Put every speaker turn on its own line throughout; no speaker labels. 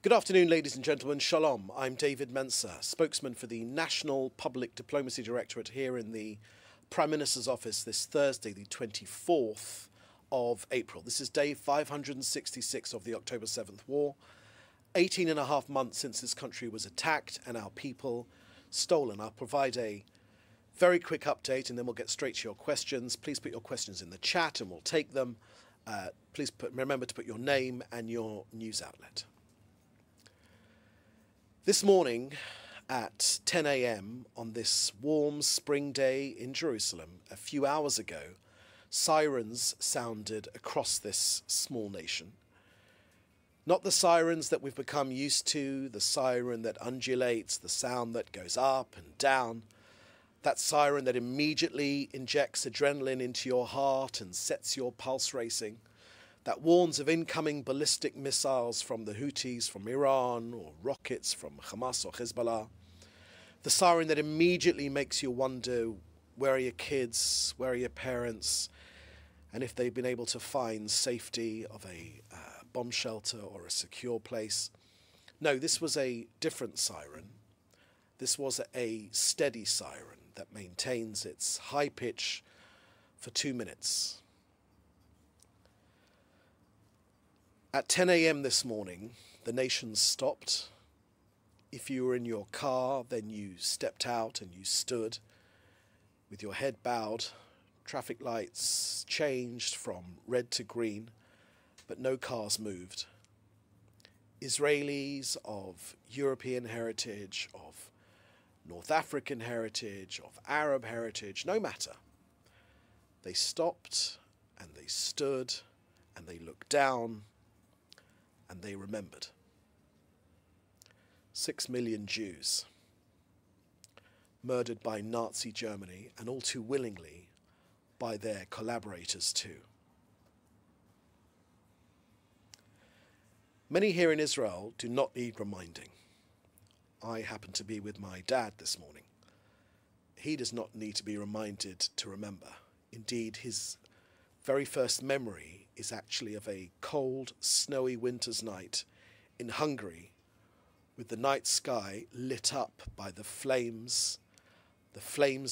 Good afternoon, ladies and gentlemen. Shalom. I'm David Mנצר, spokesman for the National Public Diplomacy Directorate here in the Prime Minister's office this Thursday, the 24th of April. This is day 566 of the October 7th war. 18 and a half months since this country was attacked and our people stolen. I'll provide a very quick update and then we'll get straight to your questions. Please put your questions in the chat and we'll take them. Please remember to put your name and your news outlet. This morning at 10 a.m. on this warm spring day in Jerusalem, a few hours ago, sirens sounded across this small nation. Not the sirens that we've become used to, the siren that undulates, the sound that goes up and down, that siren that immediately injects adrenaline into your heart and sets your pulse racing, that warns of incoming ballistic missiles from the Houthis, from Iran, or rockets from Hamas or Hezbollah. The siren that immediately makes you wonder, where are your kids, where are your parents, and if they've been able to find safety of a bomb shelter or a secure place. No, this was a different siren. This was a steady siren that maintains its high pitch for 2 minutes. At 10 a.m. this morning, the nation stopped. If you were in your car, then you stepped out and you stood with your head bowed. Traffic lights changed from red to green, but no cars moved. Israelis of European heritage, of North African heritage, of Arab heritage, no matter. They stopped and they stood and they looked down and they remembered. 6 million Jews murdered by Nazi Germany, and all too willingly by their collaborators too. Many here in Israel do not need reminding. I happen to be with my dad this morning. He does not need to be reminded to remember. Indeed, his very first memory is actually of a cold, snowy winter's night in Hungary, with the night sky lit up by the flames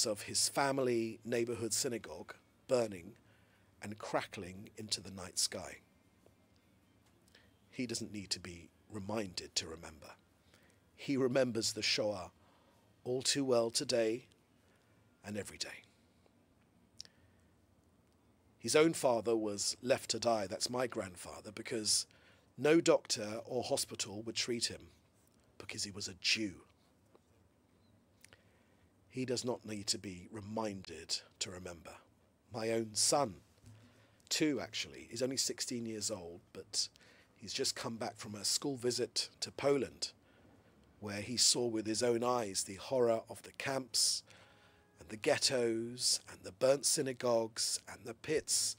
of his family neighborhood synagogue burning and crackling into the night sky. He doesn't need to be reminded to remember. He remembers the Shoah all too well today and every day. His own father was left to die, that's my grandfather, because no doctor or hospital would treat him because he was a Jew. He does not need to be reminded to remember. My own son, too, actually, he's only 16 years old, but he's just come back from a school visit to Poland, where he saw with his own eyes the horror of the camps, and the ghettos, and the burnt synagogues, and the pits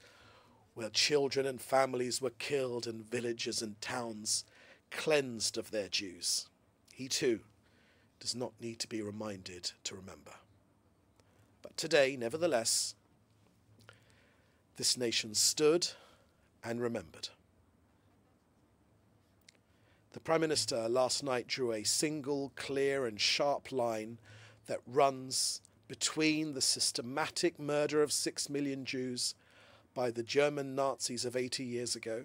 where children and families were killed and villages and towns cleansed of their Jews. He too does not need to be reminded to remember. But today, nevertheless, this nation stood and remembered. The Prime Minister last night drew a single, clear and sharp line that runs between the systematic murder of 6 million Jews by the German Nazis of 80 years ago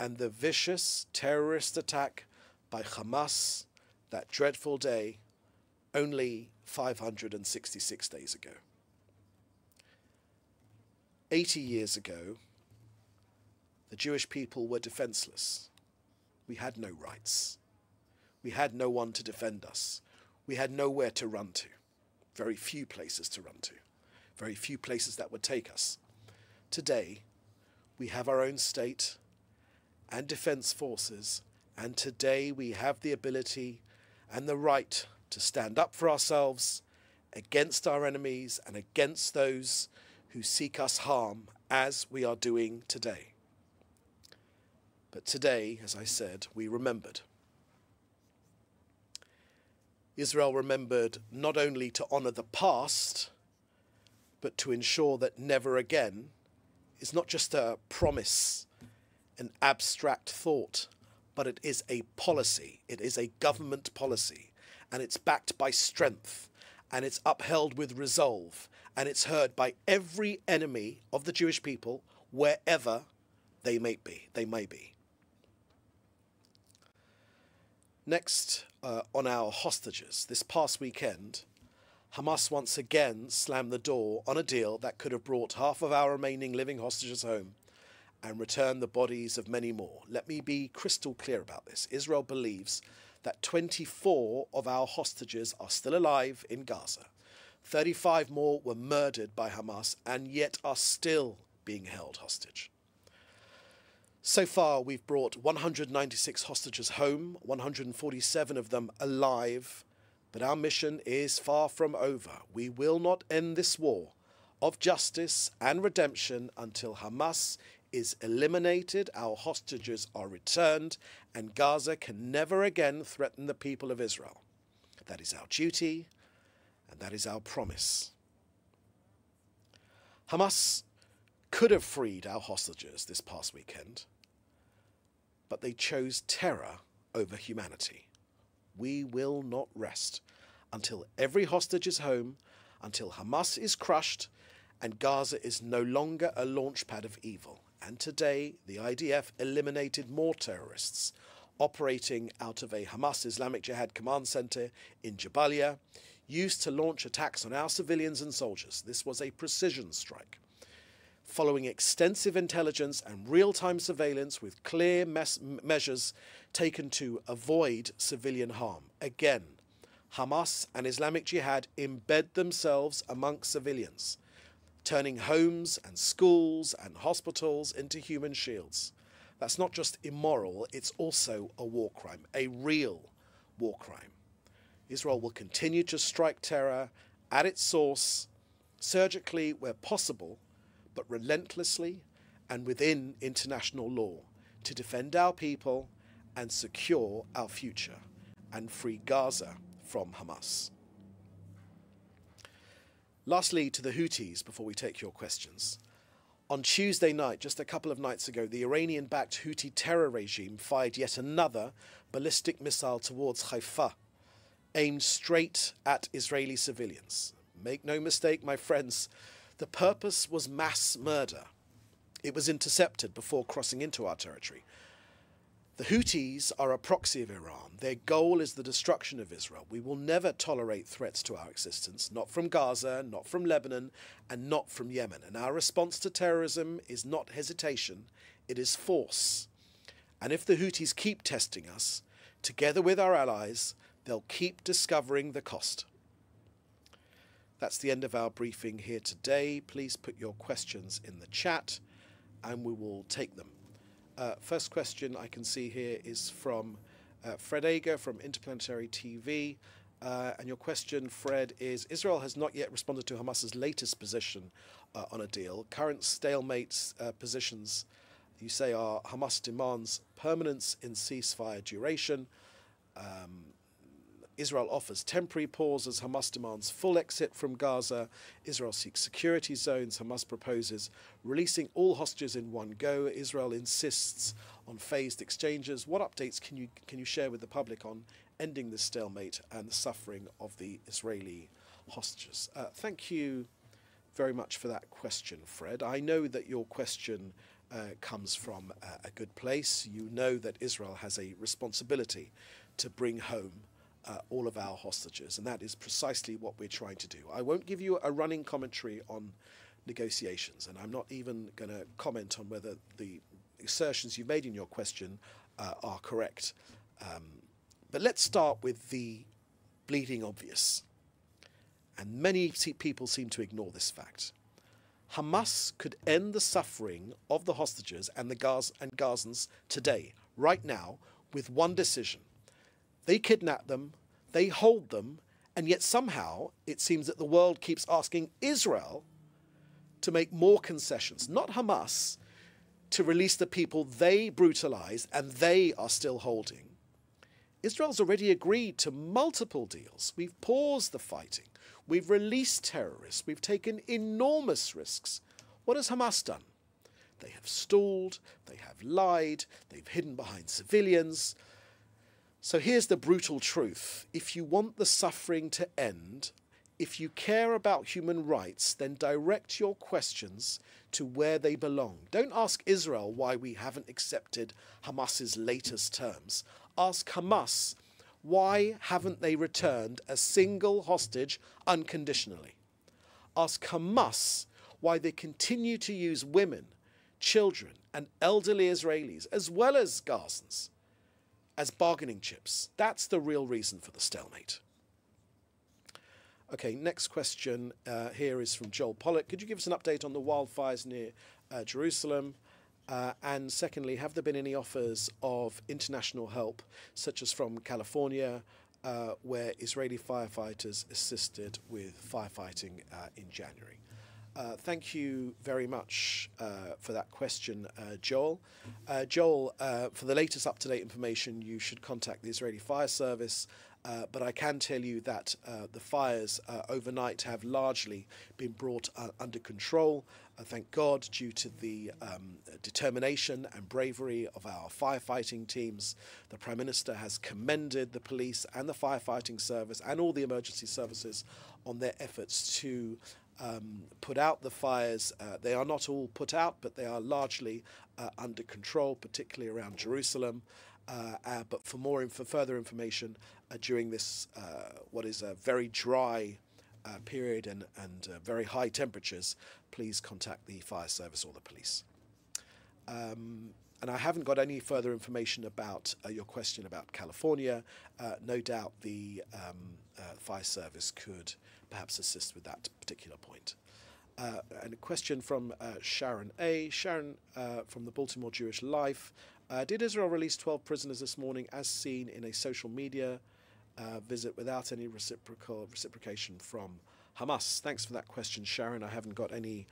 and the vicious terrorist attack by Hamas that dreadful day only 566 days ago. 80 years ago, the Jewish people were defenseless. We had no rights. We had no one to defend us. We had nowhere to run to. Very few places to run to. Very few places that would take us. Today, we have our own state and defense forces, and today we have the ability and the right to stand up for ourselves against our enemies and against those who seek us harm, as we are doing today. But today, as I said, we remembered. Israel remembered not only to honor the past, but to ensure that never again is not just a promise, an abstract thought, but it is a policy. It is a government policy, and it's backed by strength, and it's upheld with resolve, and it's heard by every enemy of the Jewish people, wherever they may be. Next, on our hostages. This past weekend, Hamas once again slammed the door on a deal that could have brought half of our remaining living hostages home and returned the bodies of many more. Let me be crystal clear about this. Israel believes that 24 of our hostages are still alive in Gaza. 35 more were murdered by Hamas and yet are still being held hostage. So far, we've brought 196 hostages home, 147 of them alive, but our mission is far from over. We will not end this war of justice and redemption until Hamas is eliminated, our hostages are returned, and Gaza can never again threaten the people of Israel. That is our duty, and that is our promise. Hamas could have freed our hostages this past weekend, but they chose terror over humanity. We will not rest until every hostage is home, until Hamas is crushed, and Gaza is no longer a launchpad of evil. And today, the IDF eliminated more terrorists operating out of a Hamas Islamic Jihad command center in Jabalia, used to launch attacks on our civilians and soldiers. This was a precision strike. Following extensive intelligence and real-time surveillance with clear measures taken to avoid civilian harm. Again, Hamas and Islamic Jihad embed themselves amongst civilians, turning homes and schools and hospitals into human shields. That's not just immoral, it's also a war crime, a real war crime. Israel will continue to strike terror at its source, surgically where possible, but relentlessly and within international law, to defend our people and secure our future and free Gaza from Hamas. Lastly, to the Houthis, before we take your questions. On Tuesday night, just a couple of nights ago, the Iranian-backed Houthi terror regime fired yet another ballistic missile towards Haifa, aimed straight at Israeli civilians. Make no mistake, my friends, the purpose was mass murder. It was intercepted before crossing into our territory. The Houthis are a proxy of Iran. Their goal is the destruction of Israel. We will never tolerate threats to our existence, not from Gaza, not from Lebanon, and not from Yemen. And our response to terrorism is not hesitation, it is force. And if the Houthis keep testing us, together with our allies, they'll keep discovering the cost. That's the end of our briefing here today. Please put your questions in the chat and we will take them. First question I can see here is from Fred Ager from Interplanetary TV. And your question, Fred, is Israel has not yet responded to Hamas's latest position on a deal. Current stalemate positions, you say, are Hamas demands permanence in ceasefire duration. Israel offers temporary pauses. Hamas demands full exit from Gaza. Israel seeks security zones. Hamas proposes releasing all hostages in one go. Israel insists on phased exchanges. What updates can you share with the public on ending this stalemate and the suffering of the Israeli hostages? Thank you very much for that question, Fred. I know that your question comes from a good place. You know that Israel has a responsibility to bring home all of our hostages, and that is precisely what we're trying to do. I won't give you a running commentary on negotiations, and I'm not even going to comment on whether the assertions you made in your question are correct. But let's start with the bleeding obvious, and many people seem to ignore this fact. Hamas could end the suffering of the hostages and the Gazans today, right now, with one decision. They kidnap them, they hold them, and yet somehow it seems that the world keeps asking Israel to make more concessions, not Hamas, to release the people they brutalized and they are still holding. Israel's already agreed to multiple deals. We've paused the fighting. We've released terrorists. We've taken enormous risks. What has Hamas done? they have stalled, they have lied, they've hidden behind civilians. So here's the brutal truth. If you want the suffering to end, if you care about human rights, then direct your questions to where they belong. Don't ask Israel why we haven't accepted Hamas's latest terms. Ask Hamas, why haven't they returned a single hostage unconditionally? Ask Hamas why they continue to use women, children, and elderly Israelis, as well as Gazans, as bargaining chips. That's the real reason for the stalemate. Okay, next question here is from Joel Pollock. Could you give us an update on the wildfires near Jerusalem? And secondly, have there been any offers of international help, such as from California, where Israeli firefighters assisted with firefighting in January? Thank you very much for that question, Joel. Joel, for the latest up-to-date information, you should contact the Israeli Fire Service. But I can tell you that the fires overnight have largely been brought under control, thank God, due to the determination and bravery of our firefighting teams. The Prime Minister has commended the police and the firefighting service and all the emergency services on their efforts to put out the fires. They are not all put out, but they are largely under control, particularly around Jerusalem. But for further information during this, what is a very dry period and very high temperatures, please contact the fire service or the police. And I haven't got any further information about your question about California. No doubt the fire service could perhaps assist with that particular point. And a question from Sharon A. Sharon from the Baltimore Jewish Life. Did Israel release 12 prisoners this morning as seen in a social media visit without any reciprocation from Hamas? Thanks for that question, Sharon. I haven't got any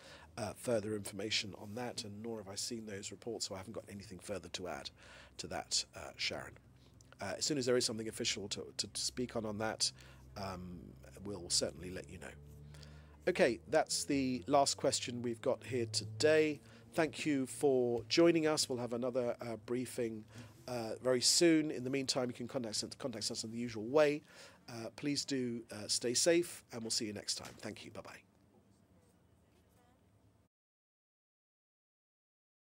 further information on that, and nor have I seen those reports, so I haven't got anything further to add to that, Sharon. As soon as there is something official to speak on that, we'll certainly let you know. Okay, that's the last question we've got here today. Thank you for joining us. We'll have another briefing very soon. In the meantime, you can contact us in the usual way. Please do stay safe, and we'll see you next time. Thank you. Bye-bye.